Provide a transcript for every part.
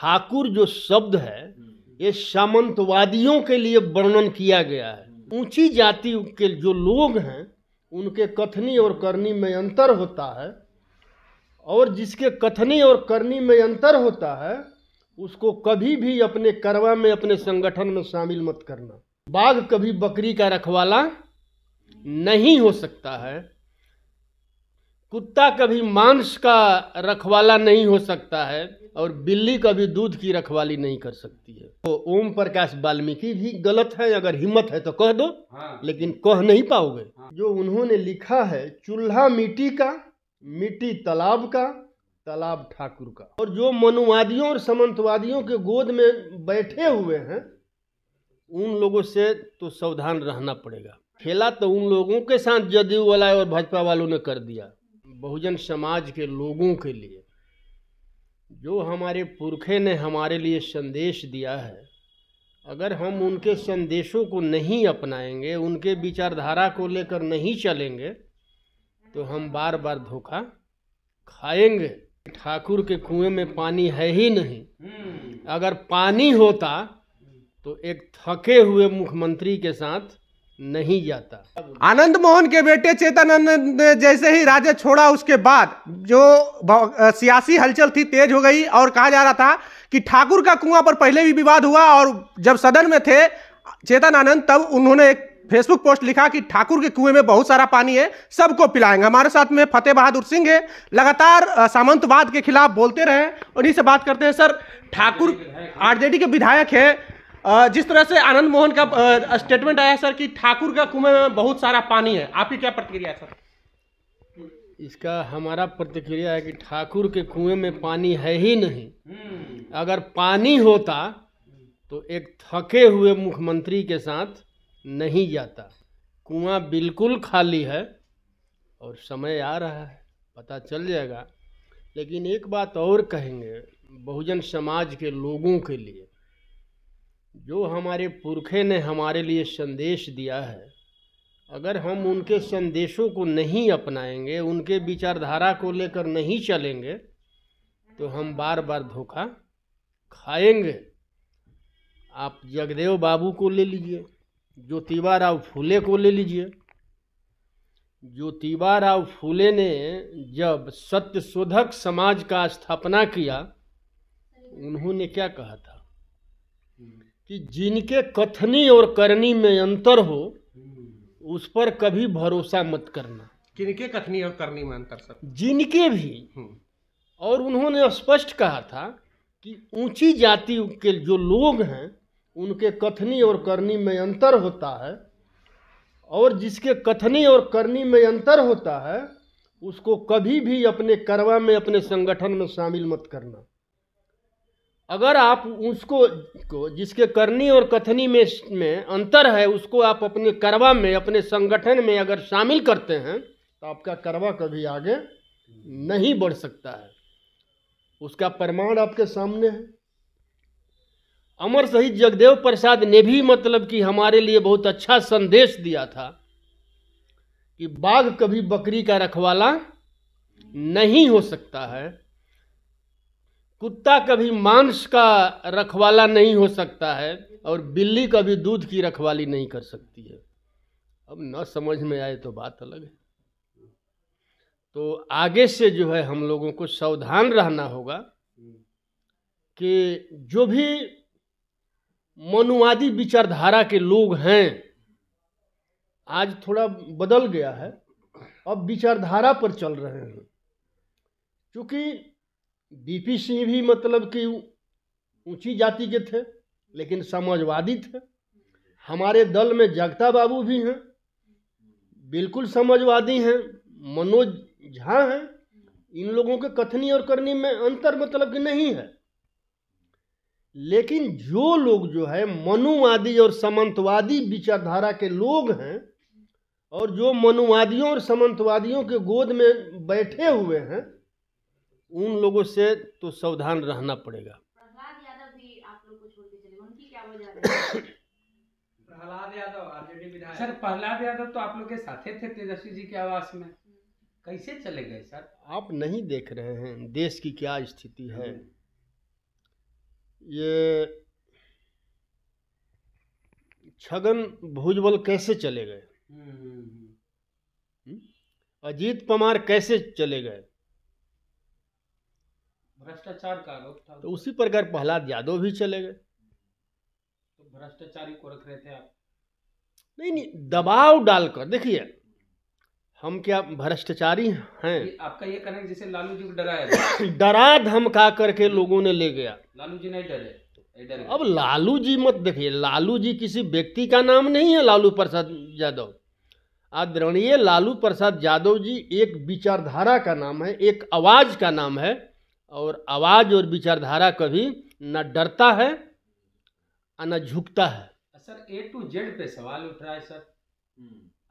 ठाकुर जो शब्द है ये सामंतवादियों के लिए वर्णन किया गया है। ऊंची जाति के जो लोग हैं उनके कथनी और करनी में अंतर होता है, और जिसके कथनी और करनी में अंतर होता है उसको कभी भी अपने करवा में, अपने संगठन में शामिल मत करना। बाघ कभी बकरी का रखवाला नहीं हो सकता है, कुत्ता कभी मांस का रखवाला नहीं हो सकता है, और बिल्ली कभी दूध की रखवाली नहीं कर सकती है। तो ओम प्रकाश वाल्मीकि भी गलत है, अगर हिम्मत है तो कह दो। लेकिन कह नहीं पाओगे। जो उन्होंने लिखा है, चूल्हा मिट्टी का, मिट्टी तालाब का, तालाब ठाकुर का। और जो मनुवादियों और सामंतवादियों के गोद में बैठे हुए हैं उन लोगों से तो सावधान रहना पड़ेगा। खेला तो उन लोगों के साथ जदयू वाला और भाजपा वालों ने कर दिया। बहुजन समाज के लोगों के लिए जो हमारे पुरखे ने हमारे लिए संदेश दिया है, अगर हम उनके संदेशों को नहीं अपनाएंगे, उनके विचारधारा को लेकर नहीं चलेंगे, तो हम बार बार धोखा खाएंगे। ठाकुर के कुएं में पानी है ही नहीं। अगर पानी होता तो एक थके हुए मुख्यमंत्री के साथ नहीं जाता। आनंद मोहन के बेटे चेतन आनंद ने जैसे ही राज्य छोड़ा उसके बाद जो सियासी हलचल थी तेज हो गई, और कहा जा रहा था कि ठाकुर का कुआं पर पहले भी विवाद हुआ, और जब सदन में थे चेतन आनंद तब उन्होंने एक फेसबुक पोस्ट लिखा कि ठाकुर के कुएं में बहुत सारा पानी है, सबको पिलाएंगे। हमारे साथ में फतेह बहादुर सिंह है, लगातार सामंतवाद के खिलाफ बोलते रहे, उन्हीं से बात करते हैं। सर, ठाकुर आरजेडी के विधायक है, जिस तरह से आनंद मोहन का स्टेटमेंट आया सर कि ठाकुर का कुएं में बहुत सारा पानी है, आपकी क्या प्रतिक्रिया है सर? इसका हमारा प्रतिक्रिया है कि ठाकुर के कुएं में पानी है ही नहीं। अगर पानी होता तो एक थके हुए मुख्यमंत्री के साथ नहीं जाता। कुआं बिल्कुल खाली है और समय आ रहा है, पता चल जाएगा। लेकिन एक बात और कहेंगे बहुजन समाज के लोगों के लिए, जो हमारे पुरखे ने हमारे लिए संदेश दिया है, अगर हम उनके संदेशों को नहीं अपनाएंगे, उनके विचारधारा को लेकर नहीं चलेंगे, तो हम बार बार धोखा खाएंगे। आप जगदेव बाबू को ले लीजिए, ज्योतिबा राव फूले को ले लीजिए। ज्योतिबा राव फूले ने जब सत्यशोधक समाज का स्थापना किया, उन्होंने क्या कहा था कि जिनके कथनी और करनी में अंतर हो उस पर कभी भरोसा मत करना। किनके कथनी और करनी में अंतर सर? जिनके भी। और उन्होंने स्पष्ट कहा था कि ऊंची जाति के जो लोग हैं उनके कथनी और करनी में अंतर होता है, और जिसके कथनी और करनी में अंतर होता है उसको कभी भी अपने करवा में, अपने संगठन में शामिल मत करना। अगर आप उसको जिसके करनी और कथनी में अंतर है उसको आप अपने करवा में, अपने संगठन में अगर शामिल करते हैं तो आपका करवा कभी आगे नहीं बढ़ सकता है। उसका प्रमाण आपके सामने है। अमर शहीद जगदेव प्रसाद ने भी मतलब कि हमारे लिए बहुत अच्छा संदेश दिया था कि बाघ कभी बकरी का रखवाला नहीं हो सकता है, कुत्ता कभी मांस का रखवाला नहीं हो सकता है, और बिल्ली कभी दूध की रखवाली नहीं कर सकती है। अब न समझ में आए तो बात अलग है। तो आगे से जो है हम लोगों को सावधान रहना होगा कि जो भी मनुवादी विचारधारा के लोग हैं, आज थोड़ा बदल गया है, अब विचारधारा पर चल रहे हैं। क्योंकि बीपी सिंह भी मतलब कि ऊंची जाति के थे लेकिन समाजवादी थे। हमारे दल में जगता बाबू भी हैं, बिल्कुल समाजवादी हैं। मनोज झा हैं। इन लोगों के कथनी और करनी में अंतर मतलब कि नहीं है। लेकिन जो लोग जो है मनुवादी और सामंतवादी विचारधारा के लोग हैं, और जो मनुवादियों और सामंतवादियों के गोद में बैठे हुए हैं, उन लोगों से तो सावधान रहना पड़ेगा। प्रहलाद यादव भी आप लोग को छोड़ के चले, उनकी क्या वजह है? प्रहलाद यादव आरजेडी विधायक। सर, प्रहलाद यादव तो आप लोग के साथे थे तेजस्वी जी के आवास में, कैसे चले गए सर? आप नहीं देख रहे हैं देश की क्या स्थिति है। ये छगन भुजबल कैसे चले गए, अजीत पवार कैसे चले गए, भ्रष्टाचार का आरोप था, तो उसी प्रकार प्रहलाद यादव भी चले गए। तो भ्रष्टाचारी को रख रहे थे आप? नहीं, दबाव डालकर। देखिए, हम क्या भ्रष्टाचारी हैं? आपका ये कहना है जैसे लालू जी को डराया डरा धमका करके लोगों ने ले गया। लालू जी नहीं डरे? अब लालू जी मत देखिए, लालू जी किसी व्यक्ति का नाम नहीं है। लालू प्रसाद यादव, आदरणीय लालू प्रसाद यादव जी एक विचारधारा का नाम है, एक आवाज का नाम है। और आवाज और विचारधारा कभी न डरता है और न झुकता है। सर, A to Z पे सवाल उठ रहा है सर।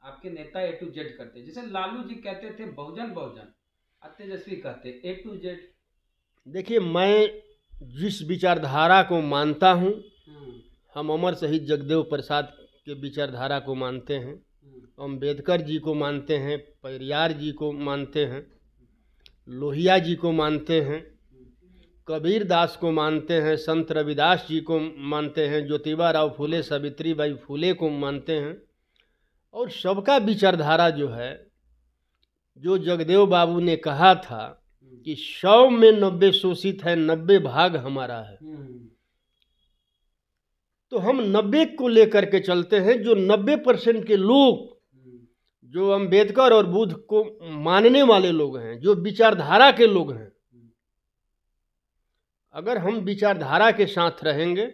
आपके नेता A to Z करते हैं, जैसे लालू जी कहते थे बहुजन बहुजन, तेजस्वी कहते A to Z। देखिए, मैं जिस विचारधारा को मानता हूँ, हम अमर शहीद जगदेव प्रसाद के विचारधारा को मानते हैं, अम्बेडकर जी को मानते हैं, पेरियार जी को मानते हैं, लोहिया जी को मानते हैं, कबीर दास को मानते हैं, संत रविदास जी को मानते हैं, ज्योतिबा राव फुले, सावित्रीबाई फुले को मानते हैं। और सबका विचारधारा जो है, जो जगदेव बाबू ने कहा था कि 100 में 90 शोषित है, 90 भाग हमारा है, तो हम 90 को लेकर के चलते हैं। जो 90% के लोग, जो अम्बेडकर और बुद्ध को मानने वाले लोग हैं, जो विचारधारा के लोग हैं, अगर हम विचारधारा के साथ रहेंगे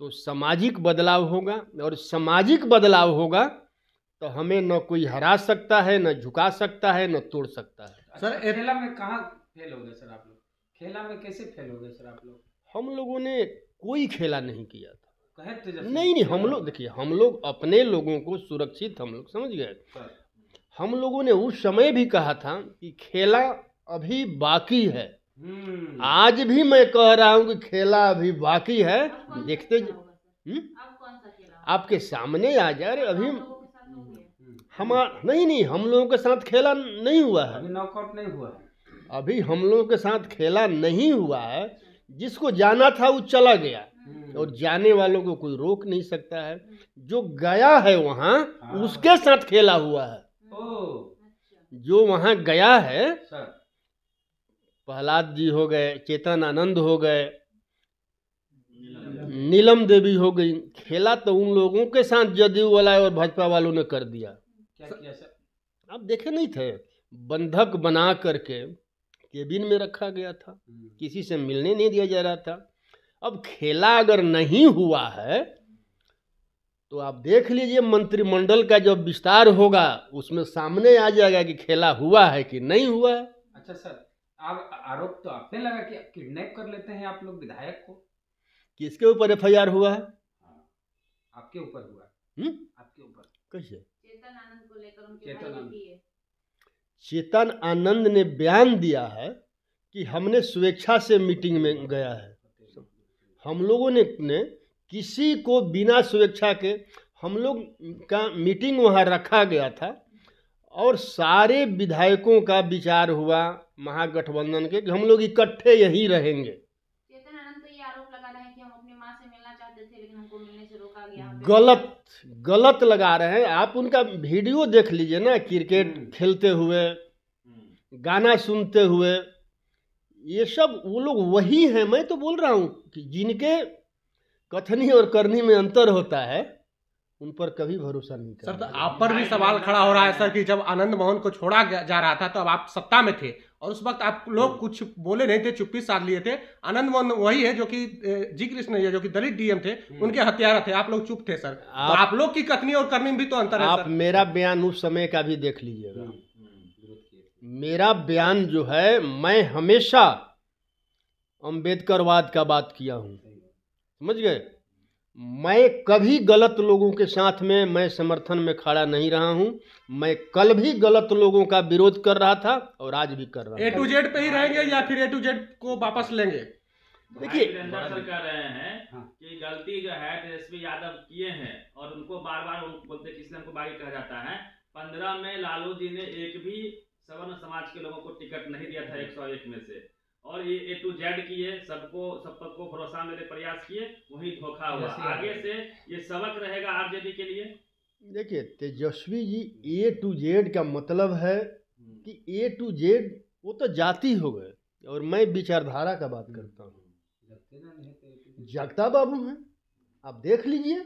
तो सामाजिक बदलाव होगा, और सामाजिक बदलाव होगा तो हमें न कोई हरा सकता है, न झुका सकता है, न तोड़ सकता है। सर, खेला में कहाँ फेल हो गए सर आप लोग? खेला में कैसे फेल हो गए सर आप लोग? हम लोगों ने कोई खेला नहीं किया था। कहे नहीं, हम लोग देखिए, हम लोग अपने लोगों को सुरक्षित, हम लोग समझ गए। हम लोगों ने उस समय भी कहा था कि खेला अभी बाकी है। आज भी मैं कह रहा हूं कि खेला अभी बाकी है। देखते आपके सामने आ जाए। अभी हम नहीं, हम लोगों के साथ खेला नहीं हुआ है, अभी नॉकआउट नहीं हुआ है, अभी हम लोगों के साथ खेला नहीं हुआ है। जिसको जाना था वो चला गया, और जाने वालों को कोई रोक नहीं सकता है। जो गया है वहां, उसके साथ खेला हुआ है। जो वहां गया है, प्रहलाद जी हो गए, चेतन आनंद हो गए, नीलम देवी हो गई, खेला तो उन लोगों के साथ जदयू वाला और भाजपा वालों ने कर दिया। क्या किया सर? आप देखे नहीं थे, बंधक बना करके केबिन में रखा गया था, किसी से मिलने नहीं दिया जा रहा था। अब खेला अगर नहीं हुआ है तो आप देख लीजिए, मंत्रिमंडल का जब विस्तार होगा उसमें सामने आ जाएगा कि खेला हुआ है कि नहीं हुआ है। अच्छा सर, आप आरोप तो आप पे लगा कि किडनैप कर लेते हैं आप लोग विधायक को। किसके ऊपर FIR हुआ है? आपके ऊपर हुआ। आपके ऊपर कैसे? चेतन आनंद को लेकर उनके भाई भी है। चेतन आनंद ने बयान दिया है कि हमने स्वेच्छा से मीटिंग में गया है। हम लोगों ने किसी को बिना स्वेच्छा के, हम लोग का मीटिंग वहाँ रखा गया था और सारे विधायकों का विचार हुआ महागठबंधन के कि हम लोग इकट्ठे यहीं रहेंगे। चेतन आनंद तो ये आरोप लगा रहे हैं कि हम अपनी मां से मिलना चाहते थे लेकिन हमको मिलने से रोका गया। गलत लगा रहे हैं। आप उनका वीडियो देख लीजिए ना, क्रिकेट खेलते हुए, गाना सुनते हुए, ये सब वो लोग वही हैं। मैं तो बोल रहा हूँ कि जिनके कथनी और करनी में अंतर होता है उन पर कभी भरोसा नहीं करना। सर, तो आप पर भी सवाल खड़ा हो रहा है सर कि जब आनंद मोहन को छोड़ा जा रहा था तो अब आप सत्ता में थे और उस वक्त आप लोग कुछ बोले नहीं थे, चुप्पी साध लिए थे। आनंद मोहन वही है जो कि जी कृष्ण जो कि दलित DM थे, उनके हत्यारा थे, आप लोग चुप थे सर। तो आप लोग की कथनी और करनी में भी तो अंतर है। आप मेरा बयान उस समय का भी देख लीजिएगा। मेरा बयान जो है, मैं हमेशा अम्बेडकरवाद का बात किया हूँ, समझ गए। मैं कभी गलत लोगों के साथ में, मैं समर्थन में खड़ा नहीं रहा हूं। मैं कल भी गलत लोगों का विरोध कर रहा था और आज भी कर रहा हूं। A to Z पे ही रहेंगे या फिर A to Z को वापस लेंगे? देखिए, सर कह रहे हैं कि गलती जो है तेजस्वी यादव किए हैं और उनको बार बार बोलते किसी को बागी कहा जाता है। 15 में लालू जी ने एक भी सवर्ण समाज के लोगों को टिकट नहीं दिया था 101 में से। और ये A to Z किए, सबको सब पद को भरोसा मेरे प्रयास किए, वही धोखा हुआ। आगे से ये सबक रहेगा आरजेडी के लिए। देखिए Tejashwi ji, A to Z का मतलब है कि A to Z वो तो जाति हो गए, और मैं विचारधारा का बात करता हूँ। जगता बाबू हैं, आप देख लीजिए,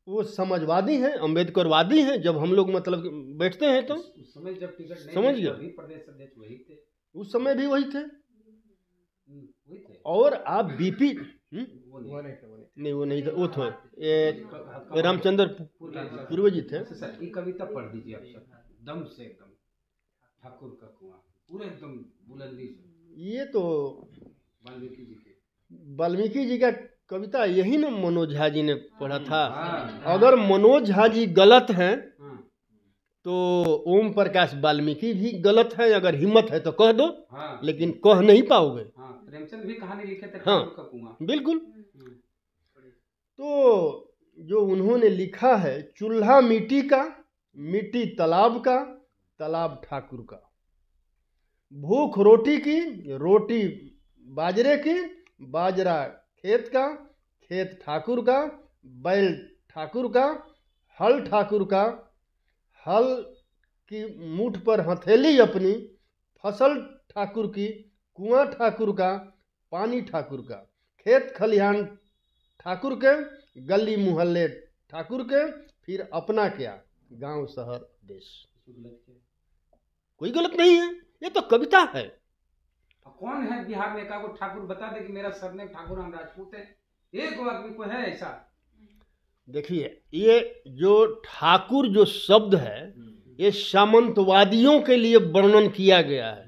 वो समाजवादी हैं, अम्बेडकरवादी हैं। जब हम लोग मतलब बैठते हैं तो उस समय जब टिकट नहीं समझ मिला, गया, अभी प्रदेश अध्यक्ष वही थे, उस समय भी वही थे। वही थे। और आप बीपी वो नहीं नहीं, वो नहीं था, वो थे ये रामचंद्र पूर्व जी थे। सर ये कविता पढ़ दीजिए आप सर, दम से एकदम, ठाकुर का कुआं, पूरे एकदम बुलंदी से। ये तो वाल्मीकि जी के, वाल्मीकि जी का कविता यही ना मनोज झा जी ने पढ़ा था। हाँ। अगर मनोज झा जी गलत हैं हाँ। तो ओम प्रकाश वाल्मीकि भी गलत है। अगर हिम्मत है तो कह दो, हाँ। लेकिन कह नहीं पाओगे। हाँ, प्रेमचंद भी कहानी लिखे थे, हाँ, ठाकुर का कुआं। बिल्कुल। तो जो उन्होंने लिखा है, चूल्हा मिट्टी का, मिट्टी तालाब का, तालाब ठाकुर का, भूख रोटी की, रोटी बाजरे की, बाजरा खेत का, खेत ठाकुर का, बैल ठाकुर का, हल ठाकुर का, हल की मूठ पर हथेली अपनी, फसल ठाकुर की, कुआं ठाकुर का, पानी ठाकुर का, खेत खलिहान ठाकुर के, गली मुहल्ले ठाकुर के, फिर अपना क्या, गांव शहर देश। कोई गलत नहीं है, ये तो कविता है। कौन है बिहार में का को ठाकुर बता दे कि मेरा सरनेम ठाकुर, हम राजपूत है? एक आदमी को है ऐसा? देखिए, ये जो ठाकुर जो शब्द है, ये सामंतवादियों के लिए वर्णन किया गया है।